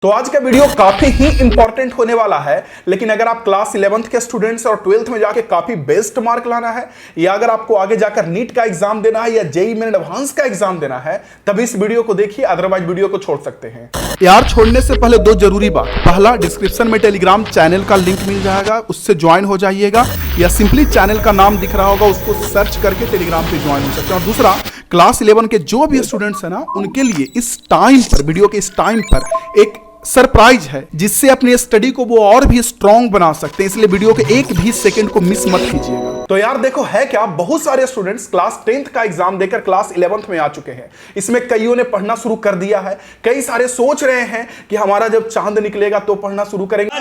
तो आज का वीडियो काफी ही इंपॉर्टेंट होने वाला है। लेकिन अगर आप क्लास 11th के स्टूडेंट्स और 12th में जाके काफी बेस्ट मार्क लाना है, या अगर आपको आगे जाकर नीट का एग्जाम देना है या जेईई मेन एडवांस का एग्जाम देना है, तब इस वीडियो को देखिए, अदरवाइज वीडियो को छोड़ सकते हैं। यार छोड़ने से पहले दो जरूरी बात। पहला, डिस्क्रिप्शन में टेलीग्राम चैनल का लिंक मिल जाएगा, उससे ज्वाइन हो जाइएगा, या सिंपली चैनल का नाम दिख रहा होगा उसको सर्च करके टेलीग्राम पे ज्वाइन हो सकते हैं। और दूसरा, क्लास 11 के जो भी स्टूडेंट्स हैं ना, उनके लिए इस टाइम पर, वीडियो के इस टाइम पर एक सरप्राइज है, जिससे अपनी स्टडी को वो और भी स्ट्रांग बना सकते हैं। इसलिए वीडियो के एक भी सेकंड को मिस मत कीजिएगा। तो यार देखो, है क्या, बहुत सारे स्टूडेंट्स क्लास 10th का एग्जाम देकर क्लास 11th में आ चुके हैं। इसमें कईयों ने पढ़ना शुरू कर दिया है। कई सारे सोच रहे हैं कि हमारा जब चांद निकलेगा तो पढ़ना शुरू करेंगे।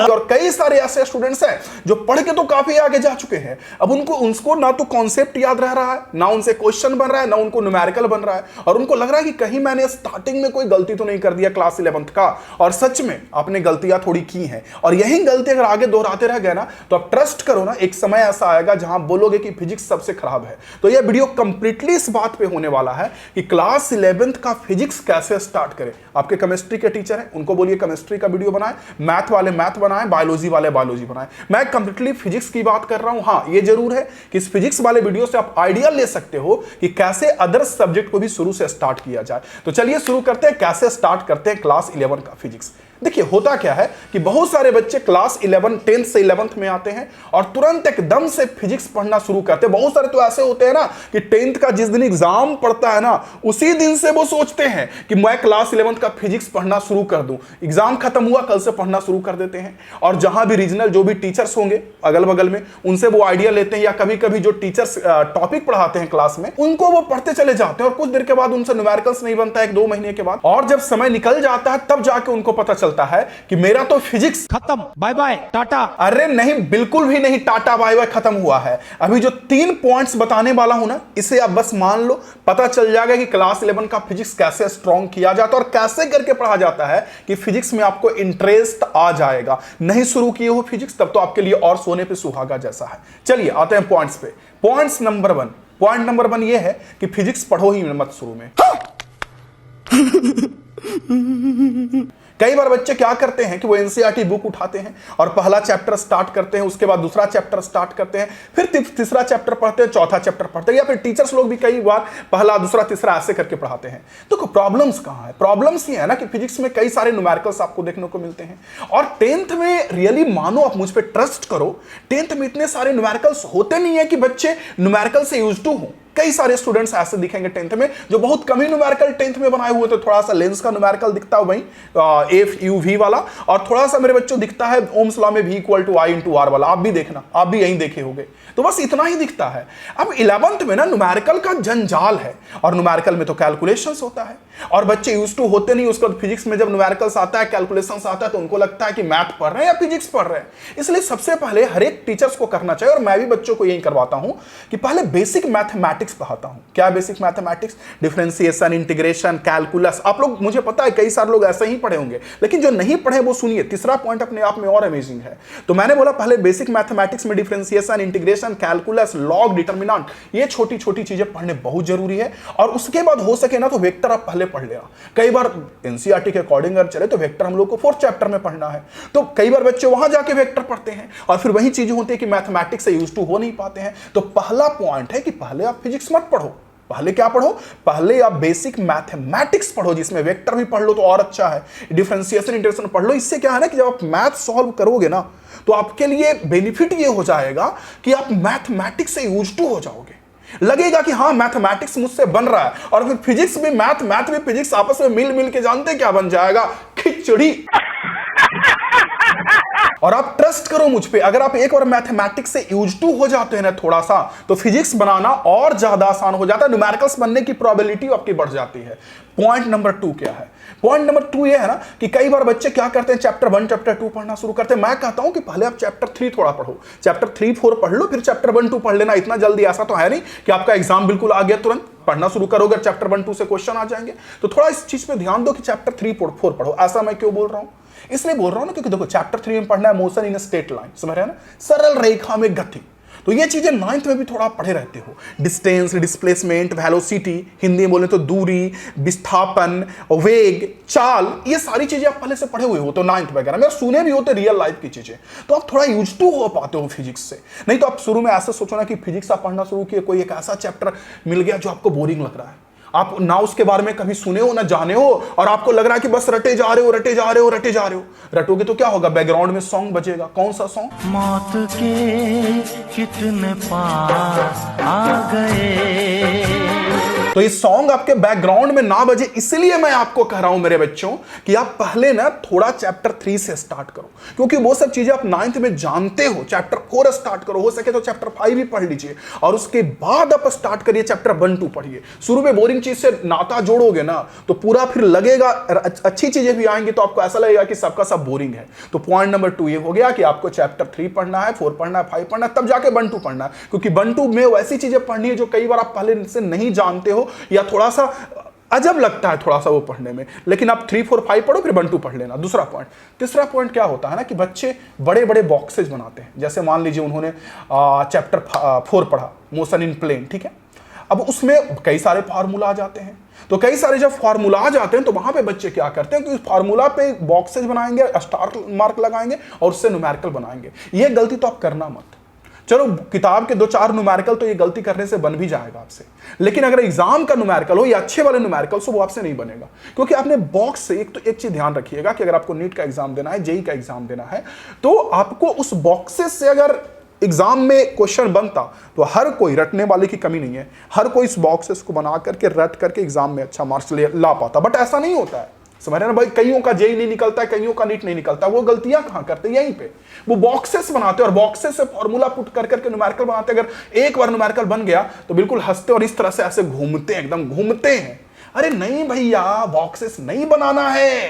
और कई सारे ऐसे स्टूडेंट्स हैं जो पढ़ के तो काफी आगे जा चुके हैं। अब उनको ना तो कॉन्सेप्ट याद रह रहा है, ना उनसे क्वेश्चन बन रहा है, ना उनको न्यूमेरिकल बन रहा है, और उनको लग रहा है कि कहीं मैंने स्टार्टिंग में कोई गलती तो नहीं कर दिया क्लास 11th का। और सच में आपने गलतियां थोड़ी की हैं, और यही गलती अगर आगे दोहराते रह गए ना, तो आप ट्रस्ट करो ना, एक समय ऐसा आएगा जहां बोलोगे कि फिजिक्स सबसे खराब है। तो यह वीडियो कंप्लीटली इस बात पे होने वाला है कि क्लास 11th का फिजिक्स कैसे स्टार्ट करें। आपके केमिस्ट्री के टीचर हैं, उनको बोलिए केमिस्ट्री का वीडियो बनाएं, मैथ वाले मैथ बनाएं, बायोलॉजी वाले बायोलॉजी बनाएं। मैं कंप्लीटली फिजिक्स की बात कर रहा हूं। हां, ये जरूर है कि इस फिजिक्स वाले वीडियो से आप आइडिया ले सकते हो कि कैसे अदर सब्जेक्ट को भी शुरू से स्टार्ट किया जाए। तो चलिए शुरू करते हैं, कैसे स्टार्ट करते हैं क्लास 11 का फिजिक्स। देखिए, होता क्या है कि बहुत सारे बच्चे क्लास 11 10th से 11th में आते हैं और तुरंत एकदम से फिजिक्स पढ़ना शुरू करते हैं। बहुत सारे तो ऐसे होते हैं ना कि 10th का जिस दिन एग्जाम पड़ता है ना, उसी दिन से वो सोचते हैं कि मैं क्लास 11th का फिजिक्स पढ़ना शुरू कर दूं। एग्जाम खत्म हुआ, कल से पढ़ना शुरू कर देते हैं। और जहां भी रीजनल जो भी टीचर्स होंगे अगल बगल में, उनसे वो आइडिया लेते हैं, या कभी कभी जो टीचर्स टॉपिक पढ़ाते हैं क्लास में, उनको वो पढ़ते चले जाते हैं। और कुछ देर के बाद उनसे न्यूमेरिकल्स नहीं बनता है, 1-2 महीने के बाद। और जब समय निकल जाता है, तब जाके उनको पता चलता है कि मेरा तो फिजिक्स खत्म, बाय बाय टाटा। अरे नहीं, बिल्कुल भी नहीं टाटा बाय बाय खत्म हुआ है। अभी जो 3 पॉइंट्स बताने वाला हूं ना, इसे आप बस मान लो, पता चल जाएगा कि क्लास 11 का फिजिक्स कैसे स्ट्रॉन्ग किया जाता है और कैसे करके पढ़ा जाता है कि फिजिक्स में आपको इंटरेस्ट आ जाएगा। नहीं शुरू किए हो फिजिक्स, तब तो आपके लिए और सोने पे सुहागा जैसा है। चलिए आते हैं पॉइंट्स पे। पॉइंट नंबर 1 ये है कि फिजिक्स पढ़ो ही मत शुरू में। कई बार बच्चे क्या करते हैं कि वो एनसीईआरटी बुक उठाते हैं और पहला चैप्टर स्टार्ट करते हैं, उसके बाद दूसरा चैप्टर स्टार्ट करते हैं, फिर तीसरा चैप्टर पढ़ते हैं, चौथा चैप्टर पढ़ते हैं, या फिर टीचर्स लोग भी कई बार पहला दूसरा तीसरा ऐसे करके पढ़ाते हैं। तो प्रॉब्लम्स कहां है? प्रॉब्लम्स ये है ना कि फिजिक्स में कई सारे न्यूमेरिकल्स आपको देखने को मिलते हैं। और 10th में रियली मानो, आप मुझ पर ट्रस्ट करो, 10th में इतने सारे न्यूमेरिकल्स होते नहीं है कि बच्चे न्यूमेरिकल से यूज्ड टू हो। कई सारे स्टूडेंट्स ऐसे दिखेंगे 10th में जो बहुत कम ही न्यूमेरिकल 10th में बनाए हुए थे। थोड़ा सा लेंस का न्यूमेरिकल दिखता है वहीं एफ यू वी वाला, और थोड़ा सा मेरे बच्चों दिखता है ओम्स लॉ में V = I × R वाला। आप भी देखना, आप भी यहीं देखे होंगे। तो बस इतना ही दिखता है। अब 11th में ना न्यूमेरिकल का जंजाल है, और न्यूमेरिकल में तो कैलकुलेशंस होता है, और बच्चे यूज्ड टू होते नहीं। उसके बाद फिजिक्स में जब न्यूमेरिकल्स आता है, कैलकुलेशंस आता है, तो उनको लगता है कि मैथ पढ़ रहे हैं या फिजिक्स पढ़ रहे हैं। इसलिए सबसे पहले हर एक टीचर्स को करना चाहिए, और मैं भी बच्चों को यही करवाता हूं कि पहले बेसिक मैथमेटिक्स पढ़ाता हूं। क्या basic mathematics? Differentiation, integration, calculus. आप लोग, मुझे पता है कई सारे लोग ऐसे ही पढ़े होंगे, लेकिन जो नहीं पढ़े वो सुनिए, तीसरा पॉइंट अपने आप में और अमेजिंग है। तो मैंने बोला पहले बेसिक मैथमेटिक्स में differentiation, integration, calculus, log, determinant, ये छोटी छोटी चीजें पढ़ने बहुत जरूरी है। और उसके बाद हो सके ना तो वेक्टर आप पहले पढ़ लेना। कई बार एनसीईआरटी के अकॉर्डिंग अगर चले तो वेक्टर हम लोग को 4th चैप्टर में पढ़ना है, तो कई बार बच्चे वहां जाके वेक्टर पढ़ते हैं, और फिर वही चीजें होती है कि मैथमेटिक्स से यूज टू हो नहीं पाते हैं। तो पहला पॉइंट है कि पहले आप फिजिक्स मत पढ़ो। पहले क्या पढ़ो? पहले आप बेसिक मैथमेटिक्स पढ़ो, जिसमें वेक्टर भी पढ़ लो तो और अच्छा है, डिफरेंशिएशन, इंटीग्रेशन पढ़ लो। इससे क्या है ना कि जब आप मैथ सॉल्व करोगे ना, तो आपके लिए बेनिफिट ये हो जाएगा कि आप मैथमेटिक्स से यूज टू हो जाओगे। लगेगा कि हाँ, मैथमेटिक्स मुझसे बन रहा है, और फिर फिजिक्स भी मैथ भी फिजिक्स आपस में मिल के जानते क्या बन जाएगा? खिचड़ी। और आप ट्रस्ट करो मुझ पे, अगर आप एक बार मैथमेटिक्स से यूज टू हो जाते हैं ना थोड़ा सा, तो फिजिक्स बनाना और ज्यादा आसान हो जाता है। न्यूमेरिकल्स बनने की प्रोबेबिलिटी आपकी बढ़ जाती है। पॉइंट नंबर 2 क्या है? पॉइंट नंबर 2 ये है ना कि कई बार बच्चे क्या करते हैं, चैप्टर 1 चैप्टर 2 पढ़ना शुरू करते हैं। मैं कहता हूं कि पहले आप चैप्टर 3 थोड़ा पढ़ो, चैप्टर 3 4 पढ़ लो, फिर चैप्टर 1 2 पढ़ लेना। इतना जल्दी ऐसा तो है नहीं कि आपका एग्जाम बिल्कुल आ गया तुरंत पढ़ना शुरू करोगे, चैप्टर 1 2 से क्वेश्चन आ जाएंगे। तो थोड़ा इस चीज पे ध्यान दो कि चैप्टर 3 4 पढ़ो। ऐसा मैं क्यों बोल रहा हूं? इसलिए बोल रहा हूं ना क्योंकि देखो, चैप्टर 3 में पढ़ना है मोशन इन स्ट्रेट लाइन, समझ रहे हैं ना, सरल रेखा में गति। तो ये चीजें 9th में भी थोड़ा आप पढ़े रहते हो। डिस्टेंस, डिस्प्लेसमेंट, वेलोसिटी, हिंदी में बोले तो दूरी, विस्थापन, वेग, चाल, ये सारी चीजें आप पहले से पढ़े हुए हो तो 9th वगैरह में, सुने भी होते रियल लाइफ की चीजें, तो आप थोड़ा यूज टू हो पाते हो फिजिक्स से। नहीं तो आप शुरू में ऐसा सोचो ना कि फिजिक्स आप पढ़ना शुरू किए, कोई एक ऐसा चैप्टर मिल गया जो आपको बोरिंग लग रहा है, आप ना उसके बारे में कभी सुने हो ना जाने हो, और आपको लग रहा है कि बस रटे जा रहे हो, रटे जा रहे हो, रटे जा रहे हो। रटोगे तो क्या होगा, बैकग्राउंड में सॉन्ग बजेगा। कौन सा सॉन्ग? मौत के कितने पास आ गए। तो ये सॉन्ग आपके बैकग्राउंड में ना बजे, इसलिए मैं आपको कह रहा हूं मेरे बच्चों कि आप पहले ना थोड़ा चैप्टर 3 से स्टार्ट करो, क्योंकि वो सब चीजें आप 9th में जानते हो। चैप्टर 4 स्टार्ट करो, हो सके तो चैप्टर 5 भी पढ़ लीजिए, और उसके बाद आप स्टार्ट करिए चैप्टर 1, 2 पढ़िए। शुरू में बोरिंग चीज से नाता जोड़ोगे ना तो पूरा फिर लगेगा, अच्छी चीजें भी आएंगी तो आपको ऐसा लगेगा कि सबका सब बोरिंग है। तो पॉइंट नंबर 2 ये हो गया कि आपको चैप्टर 3 पढ़ना है, 4 पढ़ना है, 5 पढ़ना है, तब जाके 1, 2 पढ़ना है, क्योंकि 1, 2 में वैसी चीजें पढ़नी है जो कई बार आप पहले से नहीं जानते हो या थोड़ा सा अजब लगता है थोड़ा सा वो पढ़ने में। लेकिन आप 3, 4, 5 पढ़ो, फिर 1, 2 पढ़ लेना। दूसरा पॉइंट, तीसरा पॉइंट क्या होता है ना कि बच्चे बड़े बड़े बॉक्सेज बनाते हैं। जैसे मान लीजिए उन्होंने चैप्टर 4 पढ़ा, मोशन इन प्लेन, ठीक है। अब उसमें कई सारे फार्मूला आ जाते हैं, तो कई सारे जब फार्मूला आ जाते हैं तो वहां पे बच्चे क्या करते हैं कि उस फार्मूला पे बॉक्सेज बनाएंगे, स्टार मार्क लगाएंगे और उससे न्यूमेरिकल बनाएंगे। ये गलती तो आप करना मत। चलो किताब के 2-4 न्यूमेरिकल तो ये गलती करने से बन भी जाएगा आपसे, लेकिन अगर एग्जाम का न्यूमेरिकल हो या अच्छे वाले न्यूमेरिकल हो, वो आपसे नहीं बनेगा। क्योंकि आपने बॉक्स से एक चीज ध्यान रखिएगा कि अगर आपको नीट का एग्जाम देना है, जेई का एग्जाम देना है, तो आपको उस बॉक्सेस से अगर एग्जाम में क्वेश्चन बनता तो हर कोई, रटने वाले की कमी नहीं है, हर कोई इस बॉक्सेस को बना करके रट करके एग्जाम में अच्छा मार्क्स ला पाता। बट ऐसा नहीं होता है, समझ रहे ना भाई। कईयों का जेई नहीं निकलता है, कईयों का नीट नहीं निकलता। वो गलतियां कहां करते हैं? यहीं पे वो बॉक्सेस बनाते हैं और बॉक्सेस से फॉर्मूला पुट कर करके न्यूमेरिकल बनाते हैं। अगर एक बार न्यूमेरिकल बन गया तो बिल्कुल हंसते और इस तरह से ऐसे घूमते हैं, एकदम घूमते हैं। अरे नहीं भैया, बॉक्सेस नहीं बनाना है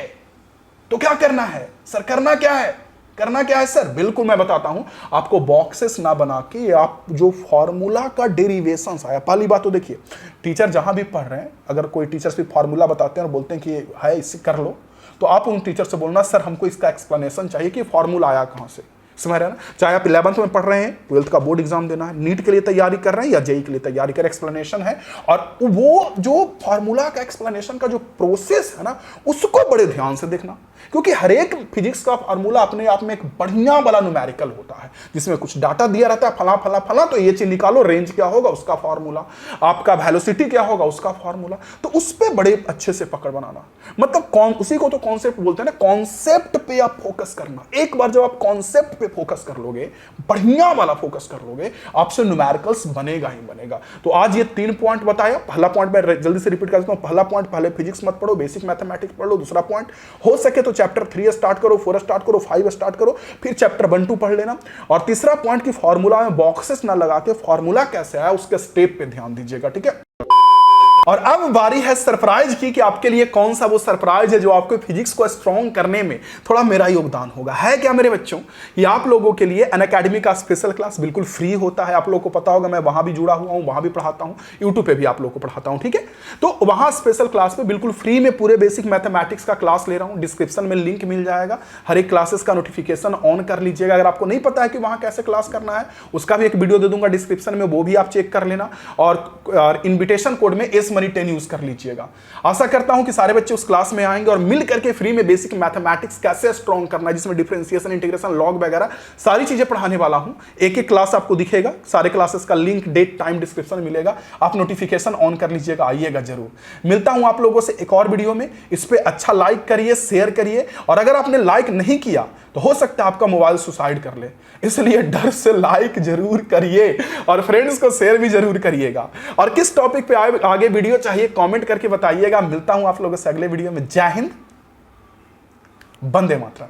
तो क्या करना है सर? करना क्या है? करना क्या है सर? बिल्कुल मैं बताता हूं आपको। बॉक्सेस ना बना के आप जो फॉर्मूला का डेरिवेशन आया, पहली बात तो देखिए, टीचर जहां भी पढ़ रहे हैं, अगर कोई टीचर्स भी फॉर्मूला बताते हैं और बोलते हैं कि है इसे कर लो, तो आप उन टीचर से बोलना सर हमको इसका एक्सप्लेनेशन चाहिए कि फॉर्मूला आया कहां से। समझ रहे हैं ना? चाहे आप 11th में पढ़ रहे हैं, 12th का बोर्ड एग्जाम देना है, नीट के लिए तैयारी कर रहे हैं या जेई के लिए तैयारी कर, एक्सप्लेनेशन है। और वो जो फॉर्मूला का एक्सप्लेनेशन का जो प्रोसेस है ना, उसको बड़े ध्यान से देखना, क्योंकि हर एक फिजिक्स का फार्मूला अपने आप में एक बढ़िया वाला न्यूमेरिकल होता है, जिसमें कुछ डाटा दिया रहता है, फला फला फला, तो ये चीज निकालो, रेंज क्या होगा उसका फार्मूला, आपका वेलोसिटी क्या होगा उसका फार्मूला। तो उस पे बड़े अच्छे से पकड़ बनाना, मतलब उसी को तो कॉन्सेप्ट बोलते हैं ना। कॉन्सेप्ट पे आप फोकस करना। एक बार जब आप कॉन्सेप्ट पे फोकस कर लोगे, बढ़िया वाला फोकस कर लोगे, आपसे न्यूमेरिकल्स बनेगा ही बनेगा। तो आज ये 3 पॉइंट बताया। पहला पॉइंट मैं जल्दी से रिपीट कर देता हूं। पहला पॉइंट, पहले फिजिक्स मत पढ़ो, बेसिक मैथमेटिक्स पढ़ लो। दूसरा पॉइंट, हो सके तो चैप्टर 3 स्टार्ट करो, 4 स्टार्ट करो, 5 स्टार्ट करो, फिर चैप्टर 1, 2 पढ़ लेना। और तीसरा पॉइंट की फॉर्मूला में बॉक्सेस ना लगा के फॉर्मूला कैसे आया उसके स्टेप पे ध्यान दीजिएगा, ठीक है। और अब बारी है सरप्राइज की, कि आपके लिए कौन सा वो सरप्राइज है जो आपको फिजिक्स को स्ट्रॉन्ग करने में थोड़ा मेरा योगदान होगा। है क्या मेरे बच्चों? ये आप लोगों के लिए अनअकैडमी का स्पेशल क्लास बिल्कुल फ्री होता है। आप लोगों को पता होगा, मैं वहां भी जुड़ा हुआ हूं, वहां भी पढ़ाता हूं, यूट्यूब पे भी आप लोगों को पढ़ाता हूं, ठीक है। तो वहां स्पेशल क्लास में बिल्कुल फ्री में पूरे बेसिक मैथमेटिक्स का क्लास ले रहा हूं। डिस्क्रिप्शन में लिंक मिल जाएगा, हर एक क्लासेस का नोटिफिकेशन ऑन कर लीजिएगा। अगर आपको नहीं पता है कि वहां कैसे क्लास करना है, उसका भी एक वीडियो दे दूंगा डिस्क्रिप्शन में, वो भी आप चेक कर लेना। और इन्विटेशन कोड में SMoney10 यूज कर लीजिएगा। आशा करता हूं कि सारे बच्चे उस क्लास में आएंगे और मिल करके फ्री में बेसिक मैथमेटिक्स कैसे स्ट्रॉन्ग करना है, जिसमें डिफरेंशिएशन, इंटीग्रेशन, लॉग वगैरह सारी चीजें पढ़ाने वाला हूं। एक एक क्लास आपको दिखेगा, सारे क्लासेस का लिंक, डेट, टाइम डिस्क्रिप्शन में मिलेगा। आप नोटिफिकेशन ऑन कर लीजिएगा, आइएगा जरूर। मिलता हूं आप लोगों से एक और वीडियो में। इस पे अच्छा लाइक करिए, शेयर करिए, और अगर आपने लाइक नहीं किया तो हो सकता है आपका मोबाइल सुसाइड कर ले, इसलिए डर से लाइक जरूर करिए और फ्रेंड्स को शेयर भी जरूर करिएगा। और किस टॉपिक पे आगे वीडियो चाहिए कमेंट करके बताइएगा। मिलता हूं आप लोगों से अगले वीडियो में। जय हिंद, वंदे मातरम।